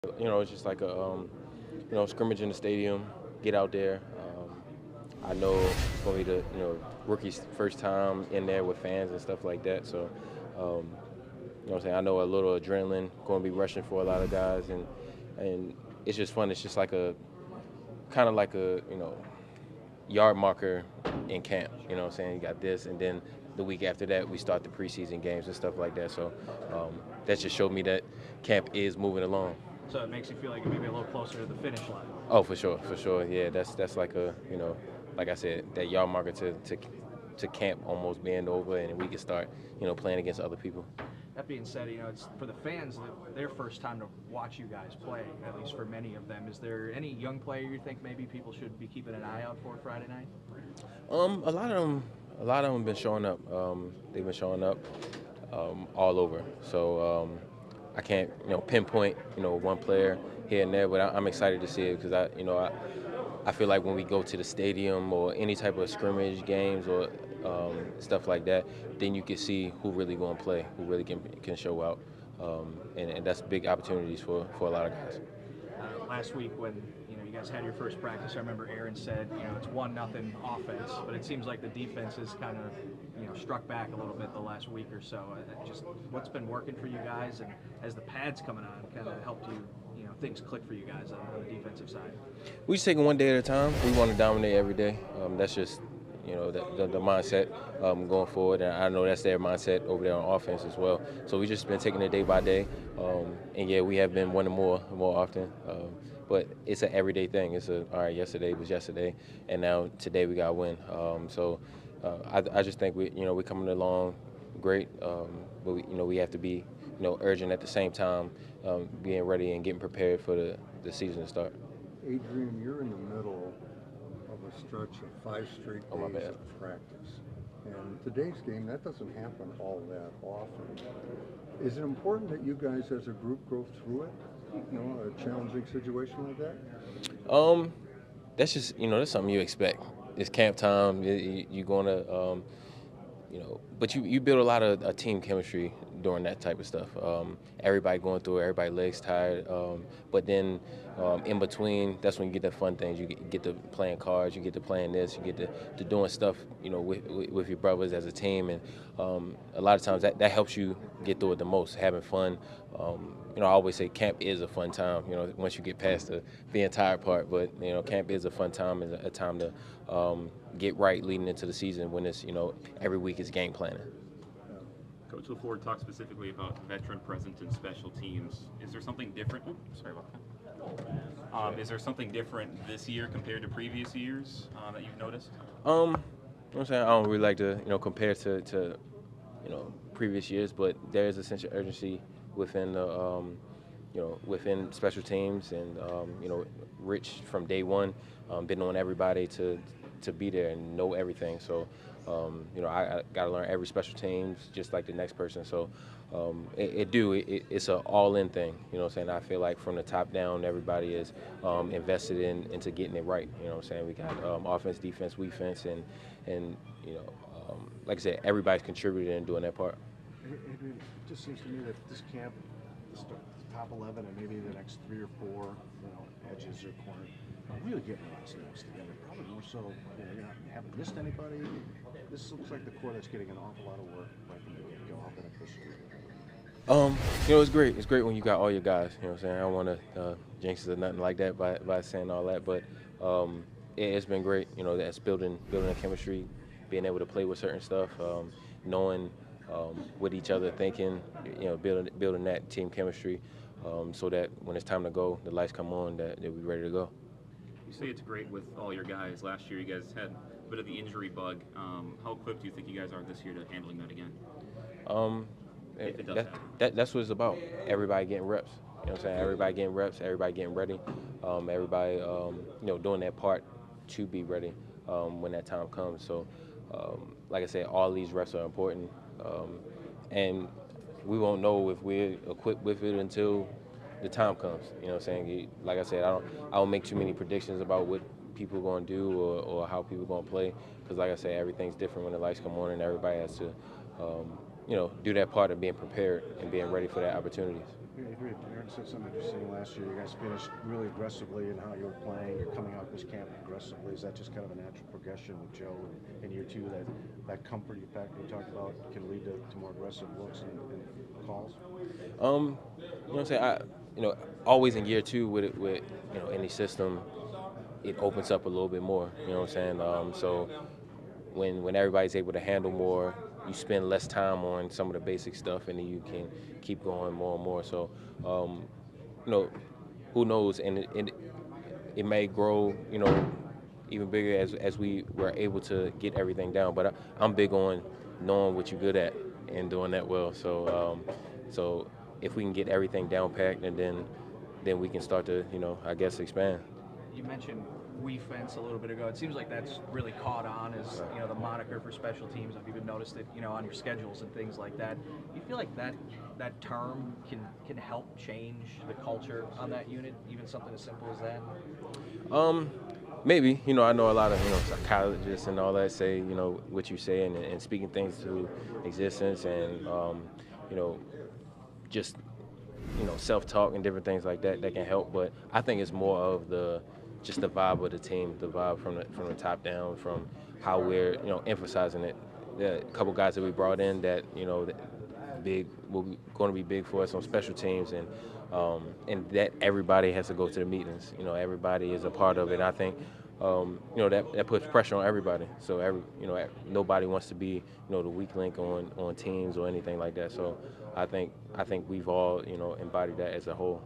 It's just like a scrimmage in the stadium. Get out there. I know it's gonna be the rookie's first time in there with fans and stuff like that. So, what I'm saying, I know a little adrenaline going to be rushing for a lot of guys, and it's just fun. It's just like a kind of like a yard marker in camp. You know what I'm saying? You got this, and then the week after that we start the preseason games and stuff like that. So that just showed me that camp is moving along. So it makes you feel like you're maybe a little closer to the finish line. Oh, for sure, for sure. Yeah, that's like a like I said, that yard marker to camp almost being over, and we can start playing against other people. That being said, it's for the fans their first time to watch you guys play, at least for many of them. Is there any young player you think maybe people should be keeping an eye out for Friday night? A lot of them have been showing up. They've been showing up all over. So I can't pinpoint one player here and there, but I'm excited to see it because I feel like when we go to the stadium or any type of scrimmage games or stuff like that, then you can see who really going to play, who really can show out, and that's big opportunities for a lot of guys. Last week when you guys had your first practice, I remember Aaron said it's 1-0 offense, but it seems like the defense has kind of struck back a little bit the last week or so. Just what's been working for you guys, and as the pads coming on, kind of helped you things click for you guys on the defensive side? We just take it one day at a time. We want to dominate every day. That's just the mindset going forward, and I know that's their mindset over there on offense as well. So we just been taking it day by day, and yeah, we have been winning more often. But it's an everyday thing. It's all right. Yesterday was yesterday, and now today we got to win. I just think we're coming along great, but we have to be urgent at the same time, being ready and getting prepared for the season to start. Adrian, you're in the middle of a stretch of 5 straight Oh, my days bad. of practice. And today's game, that doesn't happen all that often. Is it important that you guys as a group go through it? A challenging situation like that? That's just that's something you expect. It's camp time. You're going to but you build a lot of team chemistry during that type of stuff. Everybody going through it, everybody legs tired. But then in between, that's when you get the fun things. You get to playing cards, you get to playing this, you get to doing stuff, with your brothers as a team. And a lot of times that helps you get through it the most, having fun. I always say camp is a fun time, once you get past the being tired part. But, camp is a fun time and a time to get right leading into the season when it's, every week is game planning. Coach LaFord talked specifically about veteran presence in special teams. Is there something different? Sorry about that. Is there something different this year compared to previous years that you've noticed? I'm saying I don't really like to, compare to previous years, but there is a sense of urgency within the, within special teams, and Rich from day one been on everybody to be there and know everything. So, I got to learn every special teams just like the next person. So, it's an all-in thing. I feel like from the top down, everybody is invested into getting it right. We got offense, defense, defense, and like I said, everybody's contributing and doing their part. It just seems to me that this camp, the top 11 and maybe the next 3 or 4, edges or corners, are really getting a lot of snaps together. Probably more so, you're not haven't missed anybody. This looks like the core that's getting an awful lot of work right from the get-go. How beneficial is it? It's great. It's great when you got all your guys. I don't want to jinx it or nothing like that by saying all that, but it's been great. That's building a chemistry, being able to play with certain stuff, knowing what each other thinking, building that team chemistry, so that when it's time to go, the lights come on, that we're ready to go. You say it's great with all your guys. Last year you guys had a bit of the injury bug. How equipped do you think you guys are this year to handling that again? If it does happen. That's what it's about. Everybody getting reps. Everybody getting reps. Everybody getting ready. Everybody doing their part to be ready when that time comes. So, like I said, all these reps are important, and we won't know if we're equipped with it until the time comes. Like I said, I don't make too many predictions about what people are going to do or how people are going to play, because like I said, everything's different when the lights come on, and everybody has to do that part of being prepared and being ready for that opportunities. Aaron said something interesting last year. You guys finished really aggressively in how you were playing. You're coming out this camp aggressively. Is that just kind of a natural progression with Joe in year two? That comfort factor you talked about can lead to more aggressive looks and calls. You know what I'm saying? Always in year two with any system, it opens up a little bit more. You know what I'm saying? So when everybody's able to handle more, you spend less time on some of the basic stuff, and then you can keep going more and more. So, who knows? And it may grow, even bigger as we were able to get everything down. But I'm big on knowing what you're good at and doing that well. So if we can get everything down packed, and then we can start to, I guess, expand. You mentioned we fence a little bit ago. It seems like that's really caught on as the moniker for special teams. I've even noticed it on your schedules and things like that. Do you feel like that term can help change the culture on that unit, even something as simple as that? Maybe. I know a lot of psychologists and all that say what you're saying and speaking things to existence, and just self-talk and different things like that can help. But I think it's more of just the vibe of the team, the vibe from the top down, from how we're emphasizing it. There are a couple guys that we brought in that going to be big for us on special teams, and that everybody has to go to the meetings. Everybody is a part of it. And I think that puts pressure on everybody. So nobody wants to be the weak link on teams or anything like that. So I think we've all embodied that as a whole.